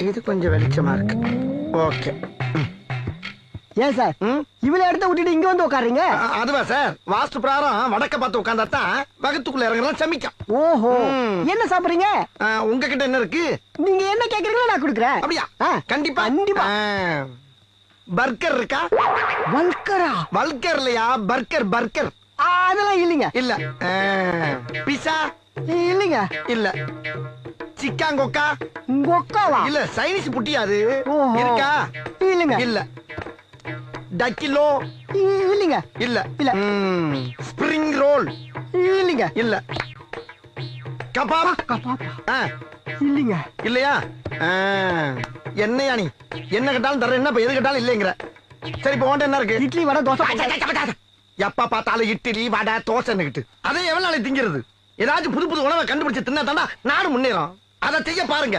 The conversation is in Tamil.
இது கொஞ்சம் வெளிச்சமா இருக்கு. ஓகே. ஏன் சார் இவ்வளவு இடத்த விட்டுட்டு இங்க வந்து உட்காருங்க? அதுவா சார், வாஸ்து பிரகாரம் வடக்க பார்த்து உட்கார்ந்தா தான் வகுத்துக்குள்ள இறங்கலாம் சமிக்கும். ஓஹோ, என்ன சாப்பிடுறீங்க? உங்ககிட்ட என்ன இருக்கு? நீங்க என்ன கேக்குறீங்களோ நான் கொடுக்குறேன். அப்படியா? கண்டிப்பா கண்டிப்பா. பர்கர் இருக்கா? வல்கரா? வல்கர் இல்லையா, பர்கர். பர்கர் அதெல்லாம் இல்லைங்க. இல்ல. பிஸா இல்லைங்க. இல்ல. சிக்காங்கொக்கா கொக்காவா? இல்ல, சைனீஸ் புட்டி அது. ஓஹோ. இருக்கா? இல்லைங்க. இல்ல. டக்கிலோ இல்லைங்க. இல்ல. இல்ல. ஸ்பிரிங் ரோல் இல்லைங்க. இல்ல. கபாப் கபாப்பா? இல்லைங்க. இல்லையா? என்னையா நீ என்ன கேட்டாலும் தர, என்ன எது கேட்டாலும் இல்லைங்கிற. சரி, இப்ப உன்கிட்ட என்ன இருக்கு? இட்லி வடை தோசை. எப்ப பார்த்தாலும் இட்லி வடை தோசைன்னுகிட்டு அதே எவ்வளவு நாளைக்கு திங்கிறது? ஏதாச்சும் புது புது உணவை கண்டுபிடிச்சு தின்னா தாண்டா நாடு முன்னேறும். அதை செய்ய பாருங்க.